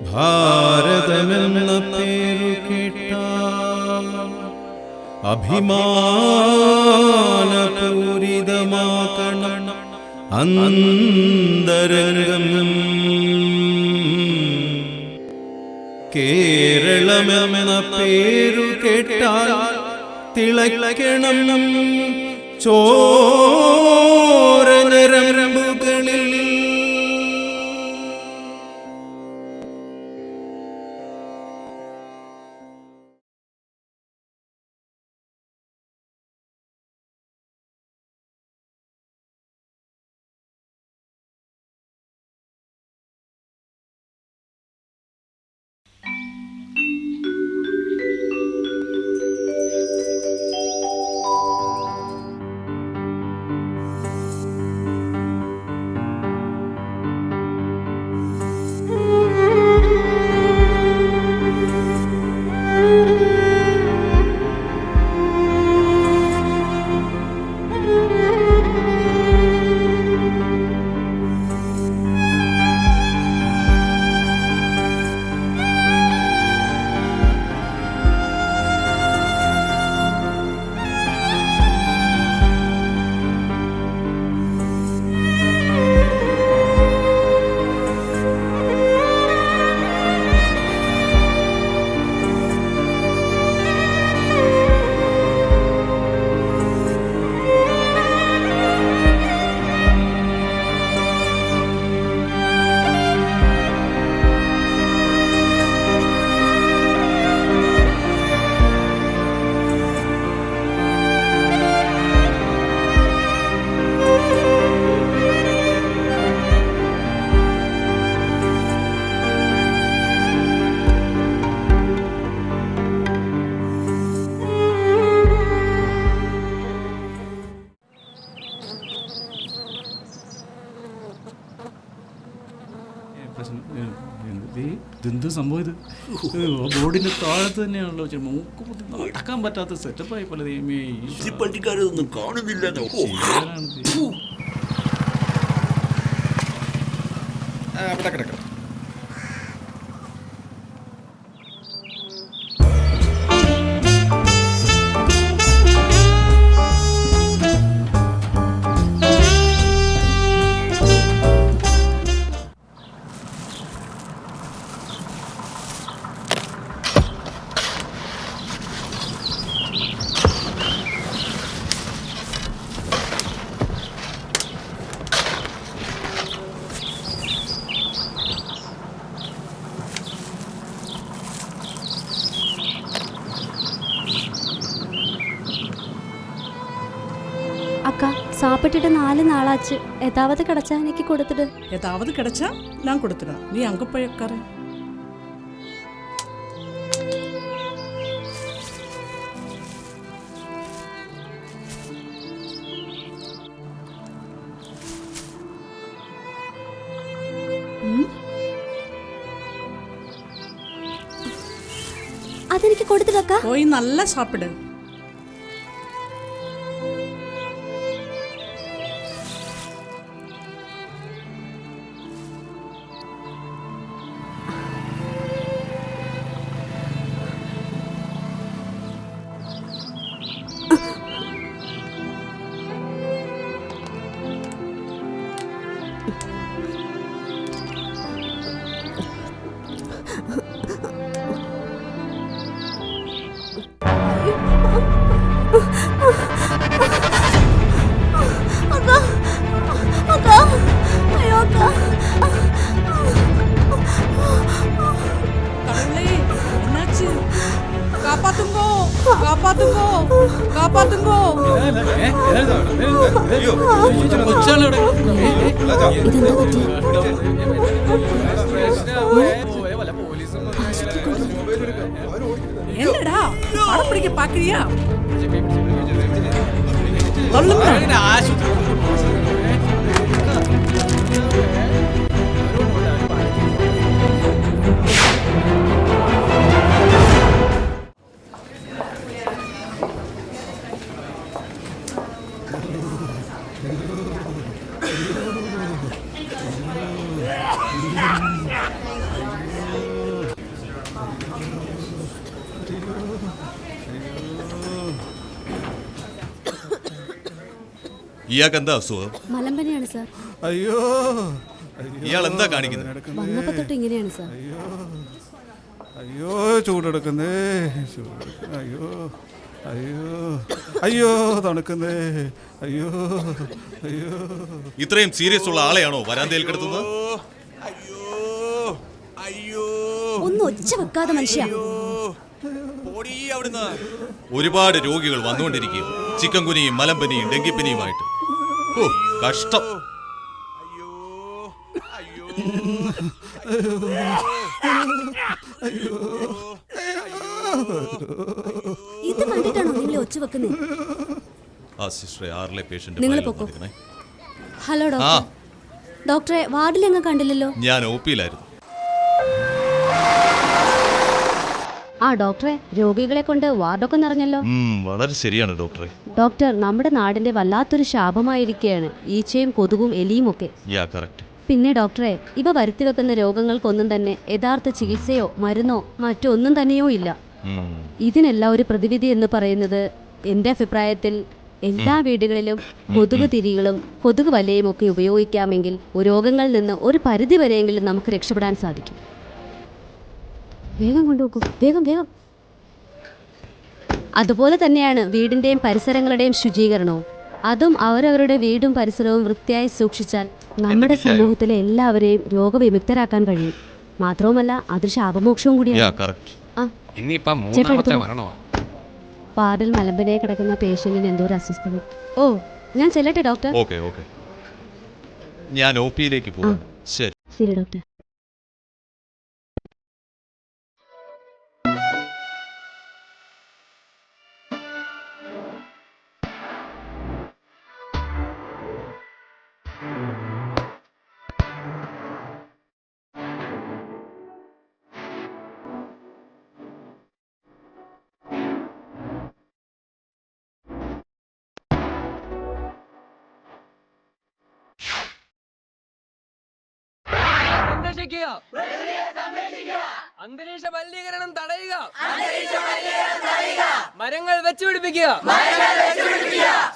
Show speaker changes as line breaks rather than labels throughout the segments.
ഭാരതമെന്ന പേരു കേട്ടാൽ അഭിമാനപൂരിതമാക്കണം അന്തരംഗം. കേരളമെന്ന പേരു കേട്ടാൽ തിളയ്ക്കണം ചോരഞരമ്പുകളിൽ.
ഇതെന്ത് സംഭവം ഇത്? ബോർഡിന്റെ താഴത്ത് തന്നെയാണല്ലോ മൂക്ക് നടക്കാൻ പറ്റാത്ത സെറ്റപ്പായി പല
പട്ടിക്കാരൊന്നും കാണുന്നില്ല.
அக்கா சாப்பிட்டுட்டு 4 நாளாச்சு. ஏதாவது கிடைச்சா எனக்கு கொடுத்துடு.
ஏதாவது கிடைச்சா நான் கொடுத்துறேன். நீ அங்க போய் உட்காரு.
അതെനിക്ക് കൊടുത്തിടക്ക.
പോയി നല്ല സാപ്പിട്. என்னடா படம் பிடிக்க பாக்குறியா?
ഇയാൾക്ക് എന്താ അസുഖം?
മലമ്പനിയാണ് സാർ.
അയ്യോ
ഇയാൾ എന്താ കാണിക്കുന്നത്?
വന്നപ്പോ തൊട്ട് ഇങ്ങനെയാണ് സാർ.
അയ്യോ ചൂടെടുക്കുന്നേ, അയ്യോ അയ്യോ അയ്യോ തണുക്കുന്നേ, അയ്യോ അയ്യോ.
ഇത്രയും സീരിയസ് ഉള്ള ആളെയാണോ വരാന്തയിൽ കിടത്തുന്നത്?
ഒന്ന് ഒച്ച വെക്കാതെ മനുഷ്യ.
ഒരുപാട് രോഗികൾ വന്നുകൊണ്ടിരിക്കും, ചിക്കൻ കുനിയും മലമ്പനിയും ഡെങ്കിപ്പനിയുമായിട്ട്. ഓ കഷ്ടം.
ഇത് കണ്ടിട്ടാണോ നിങ്ങൾ ഒച്ച വെക്കുന്നത്?
ആ സിസ്റ്ററെ, ആറിലെ
നിങ്ങൾ പൊക്കോ. Hello doctor. ഡോക്ടറെ വാർഡിൽ എങ്ങ് കണ്ടില്ലല്ലോ.
ഞാൻ ഒപിയിലായിരുന്നു.
ആ ഡോക്ടറെ, രോഗികളെ കൊണ്ട് വാർഡൊക്കെ നിറഞ്ഞല്ലോ.
വളരെ ശരിയാണ് ഡോക്ടറെ.
ഡോക്ടർ, നമ്മുടെ നാടിന്റെ വല്ലാത്തൊരു ശാപമായിരിക്കുകയാണ് ഈച്ചയും കൊതുകും എലിയും ഒക്കെ. പിന്നെ ഡോക്ടറെ, ഇവ വരുത്തിവെക്കുന്ന രോഗങ്ങൾക്കൊന്നും തന്നെ യഥാർത്ഥ ചികിത്സയോ മരുന്നോ മറ്റോ ഒന്നും തന്നെയോ ഇല്ല. ഇതിനെല്ലാം ഒരു പ്രതിവിധി എന്ന് പറയുന്നത് എൻ്റെ അഭിപ്രായത്തിൽ എല്ലാ വീടുകളിലും കൊതുക് തിരികളും കൊതുക് വലയും ഒക്കെ ഉപയോഗിക്കാമെങ്കിൽ രോഗങ്ങളിൽ നിന്ന് ഒരു പരിധി വരെയെങ്കിലും നമുക്ക് രക്ഷപ്പെടാൻ സാധിക്കും. വേഗം കൊണ്ടുപോകും, വേഗം വേഗം. അതുപോലെ തന്നെയാണ് വീടിൻ്റെയും പരിസരങ്ങളുടെയും ശുചീകരണവും. അതും അവരവരുടെ വീടും പരിസരവും വൃത്തിയായി സൂക്ഷിച്ചാൽ നമ്മുടെ സമൂഹത്തിലെ എല്ലാവരെയും രോഗവിമുക്തരാക്കാൻ കഴിയും. മാത്രവുമല്ല അതൊരു ശാപമോക്ഷവും കൂടിയാണ്. വാർഡിൽ മലമ്പനിയായി കിടക്കുന്ന പേഷ്യന്റിന് എന്തോ ഒരു അസ്വസ്ഥത. ഓ, ഞാൻ ചെല്ലട്ടെ ഡോക്ടർ?
ഞാൻ ഒപിയിലേക്ക് പോകും.
ശരി ഡോക്ടർ.
അന്തരീക്ഷ മലിനീകരണം തടയുക. മരങ്ങൾ വെച്ചുപിടിപ്പിക്കുക.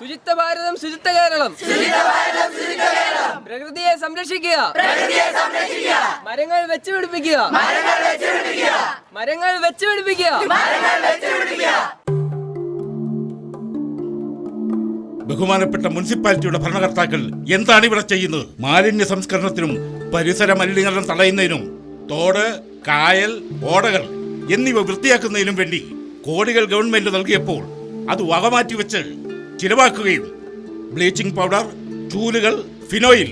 ശുചിത്വ ഭാരതം, ശുചിത്വ കേരളം. പ്രകൃതിയെ സംരക്ഷിക്കുക. മരങ്ങൾ വെച്ചുപിടിപ്പിക്കുക. മരങ്ങൾ വെച്ചുപിടിപ്പിക്കുക.
ബഹുമാനപ്പെട്ട മുനിസിപ്പാലിറ്റിയുടെ ഭരണകർത്താക്കൾ എന്താണ് ഇവിടെ ചെയ്യുന്നത്? മാലിന്യ സംസ്കരണത്തിനും പരിസര മലിനീകരണം തടയുന്നതിനും തോട്, കായൽ, ഓടകൾ എന്നിവ വൃത്തിയാക്കുന്നതിനും വേണ്ടി കോടികൾ ഗവൺമെന്റ് നൽകിയപ്പോൾ അത് വകമാറ്റി വെച്ച് ചിലവാക്കുകയും ബ്ലീച്ചിങ് പൗഡർ, ചൂലുകൾ, ഫിനോയിൽ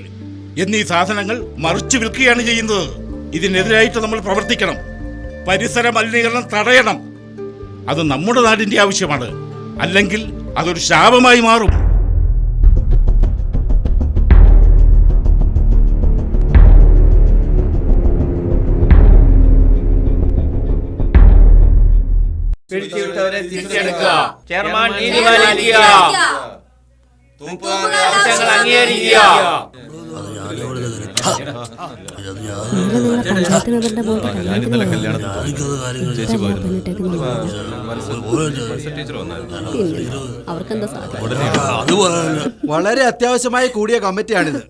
എന്നീ സാധനങ്ങൾ മറിച്ചു വിൽക്കുകയാണ് ചെയ്യുന്നത്. ഇതിനെതിരായിട്ട് നമ്മൾ പ്രവർത്തിക്കണം. പരിസര മലിനീകരണം തടയണം. അത് നമ്മുടെ നാടിന്റെ ആവശ്യമാണ്. അല്ലെങ്കിൽ അതൊരു ശാപമായി മാറും.
പിടിച്ചുവിട്ടവരെ തിരിച്ചെടുക്കുക. ചെയർമാൻ നീതി പാലിക്കുക. ആവശ്യങ്ങൾ അംഗീകരിക്കുക.
വളരെ അത്യാവശ്യമായി കൂടിയ കമ്മിറ്റിയാണിത്.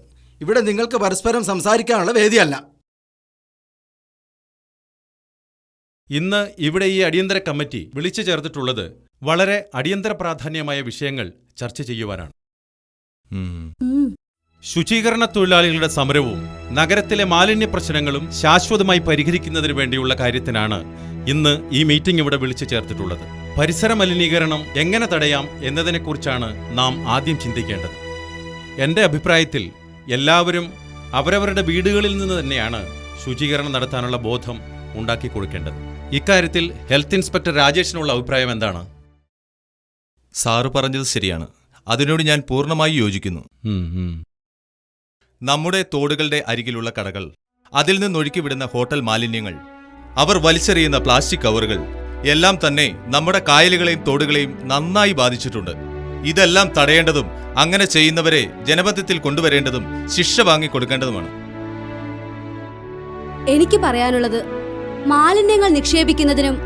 ഇവിടെ നിങ്ങൾക്ക് പരസ്പരം സംസാരിക്കാനുള്ള വേദിയല്ല.
ഇന്ന് ഇവിടെ ഈ അടിയന്തര കമ്മിറ്റി വിളിച്ചു ചേർത്തിട്ടുള്ളത് വളരെ അടിയന്തര പ്രാധാന്യമായ വിഷയങ്ങൾ ചർച്ച ചെയ്യുവാനാണ്. ശുചീകരണ തൊഴിലാളികളുടെ സമരവും നഗരത്തിലെ മാലിന്യ പ്രശ്നങ്ങളും ശാശ്വതമായി പരിഹരിക്കുന്നതിന് വേണ്ടിയുള്ള കാര്യത്തിനാണ് ഇന്ന് ഈ മീറ്റിംഗ് ഇവിടെ വിളിച്ചു ചേർത്തിട്ടുള്ളത്. പരിസര മലിനീകരണം എങ്ങനെ തടയാം എന്നതിനെക്കുറിച്ചാണ് നാം ആദ്യം ചിന്തിക്കേണ്ടത്. എൻ്റെ അഭിപ്രായത്തിൽ എല്ലാവരും അവരവരുടെ വീടുകളിൽ നിന്ന് തന്നെയാണ് ശുചീകരണം നടത്താനുള്ള ബോധം ഉണ്ടാക്കി കൊടുക്കേണ്ടത്. ഇക്കാര്യത്തിൽ ഹെൽത്ത് ഇൻസ്പെക്ടർ രാജേഷിനുള്ള അഭിപ്രായം എന്താണ്?
സാറ് പറഞ്ഞത് ശരിയാണ്. അതിനോട് ഞാൻ പൂർണ്ണമായി യോജിക്കുന്നു. നമ്മുടെ തോടുകളുടെ അരികിലുള്ള കടകൾ, അതിൽ നിന്നൊഴുക്കി വിടുന്ന ഹോട്ടൽ മാലിന്യങ്ങൾ, അവർ വലിച്ചെറിയുന്ന പ്ലാസ്റ്റിക് കവറുകൾ എല്ലാം തന്നെ നമ്മുടെ കായലുകളെയും തോടുകളെയും നന്നായി ബാധിച്ചിട്ടുണ്ട്. ഇതെല്ലാം തടയേണ്ടതും അങ്ങനെ ചെയ്യുന്നവരെ ജനമധ്യത്തിൽ കൊണ്ടുവരേണ്ടതും ശിക്ഷ വാങ്ങിക്കൊടുക്കേണ്ടതുമാണ്.
എനിക്ക് പറയാനുള്ളത്, മാലിന്യങ്ങൾ നിക്ഷേപിക്കുന്നതിനും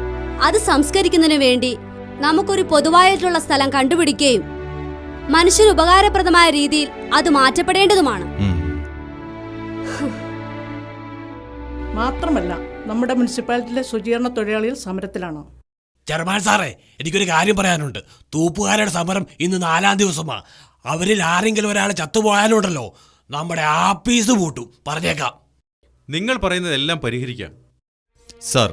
അത് സംസ്കരിക്കുന്നതിന് വേണ്ടി നമുക്കൊരു പൊതുവായിട്ടുള്ള സ്ഥലം കണ്ടുപിടിക്കുകയും മനുഷ്യന് ഉപകാരപ്രദമായ രീതിയിൽ അത് മാറ്റപ്പെടേണ്ടതുമാണ്.
മാത്രമല്ല നമ്മുടെ മുനിസിപ്പാലിറ്റിയിലെ ശുചീകരണ തൊഴിലാളികൾ സമരത്തിലാണ്.
ചെയർമാൻ സാറേ, എനിക്കൊരു കാര്യം പറയാനുണ്ട്. തൂപ്പുകാരുടെ സമരം ഇന്ന് 4-ാം ദിവസമാണ്. അവരിൽ ആരെങ്കിലും ഒരാൾ ചത്തുപോയാലുണ്ടല്ലോ, നമ്മുടെ ആപ്പീസ് പൂട്ടും. പറഞ്ഞേക്കാം.
നിങ്ങൾ പറയുന്നതെല്ലാം പരിഹരിക്കാം.
സാർ,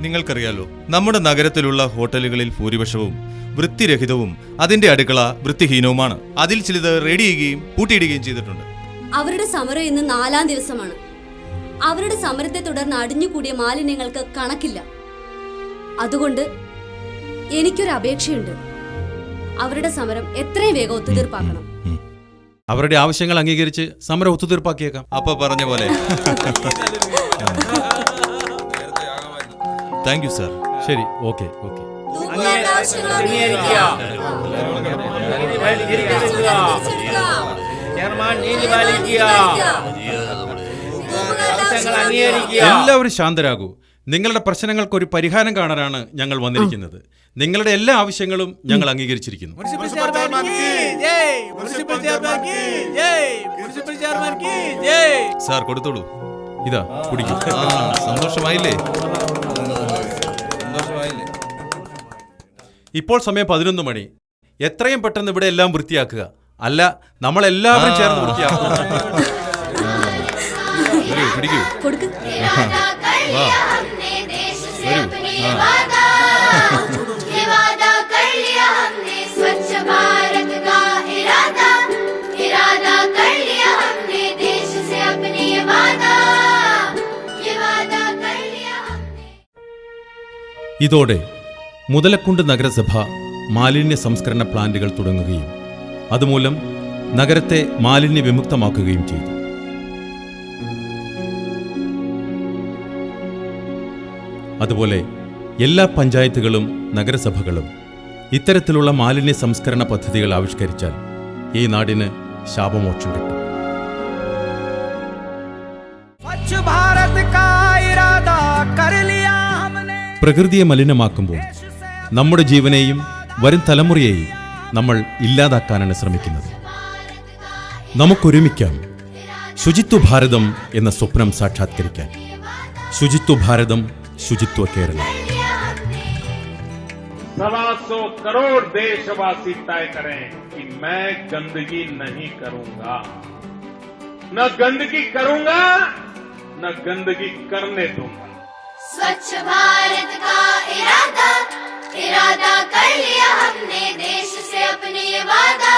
നിങ്ങൾക്കറിയാലോ, നമ്മുടെ നഗരത്തിലുള്ള ഹോട്ടലുകളിൽ ഭൂരിപക്ഷവും വൃത്തിരഹിതവും അതിന്റെ അടുക്കള വൃത്തിഹീനവുമാണ്. അതിൽ ചിലത് റെഡി ചെയ്യുകയും പൂട്ടിയിടുകയും ചെയ്തിട്ടുണ്ട്.
അവരുടെ സമരം ഇന്ന് 4-ാം ദിവസമാണ്. അവരുടെ സമരത്തെ തുടർന്ന് അടിഞ്ഞുകൂടിയ മാലിന്യങ്ങൾക്ക് കണക്കില്ല. അതുകൊണ്ട് എനിക്കൊരു അപേക്ഷയുണ്ട്. അവരുടെ സമരം എത്രയും വേഗം ഒത്തുതീർപ്പാക്കണം.
അവരുടെ ആവശ്യങ്ങൾ അംഗീകരിച്ച് സമരം ഒത്തുതീർപ്പാക്കിയേക്കാം.
അപ്പൊ പറഞ്ഞ പോലെ. Thank you sir.
ശരി, ഓക്കെ ഓക്കെ. എല്ലാവരും ശാന്തരാകൂ. നിങ്ങളുടെ പ്രശ്നങ്ങൾക്ക് ഒരു പരിഹാരം കാണാനാണ് ഞങ്ങൾ വന്നിരിക്കുന്നത്. നിങ്ങളുടെ എല്ലാ ആവശ്യങ്ങളും ഞങ്ങൾ അംഗീകരിച്ചിരിക്കുന്നു.
സാർ, കൊടുത്തോളൂ.
ഇതാ കുടിക്കും.
സന്തോഷമായില്ലേ?
ഇപ്പോൾ സമയം 11 മണി. എത്രയും പെട്ടെന്ന് ഇവിടെ എല്ലാം വൃത്തിയാക്കുക. അല്ല, നമ്മളെല്ലാവരും ചേർന്ന് വൃത്തിയാക്കുക.
പിടിക്കൂ.
ഇതോടെ മുതലക്കുണ്ട് നഗരസഭ മാലിന്യ സംസ്കരണ പ്ലാന്റുകൾ തുടങ്ങുകയും അതുമൂലം നഗരത്തെ മാലിന്യ വിമുക്തമാക്കുകയും ചെയ്തു. അതുപോലെ എല്ലാ പഞ്ചായത്തുകളും നഗരസഭകളും ഇത്തരത്തിലുള്ള മാലിന്യ സംസ്കരണ പദ്ധതികൾ ആവിഷ്കരിച്ചാൽ ഈ നാടിന് ശാപമോക്ഷം കിട്ടും. പ്രകൃതിയെ മലിനമാക്കുമ്പോൾ നമ്മുടെ ജീവനെയും വരും തലമുറയെയും നമ്മൾ ഇല്ലാതാക്കാനാണ് ശ്രമിക്കുന്നത്. നമുക്കൊരുമിക്കാം ശുചിത്വ ഭാരതം എന്ന സ്വപ്നം സാക്ഷാത്കരിക്കാൻ. ശുചിത്വ ഭാരതം, ശുചിത്വ കേരളം.
125 करोड़ देशवासी तय करें कि मैं गंदगी नहीं करूंगा, न गंदगी करूंगा, न गंदगी करने दूंगा.
स्वच्छ भारत का इरादा कर लिया हमने, देश से अपने वादा.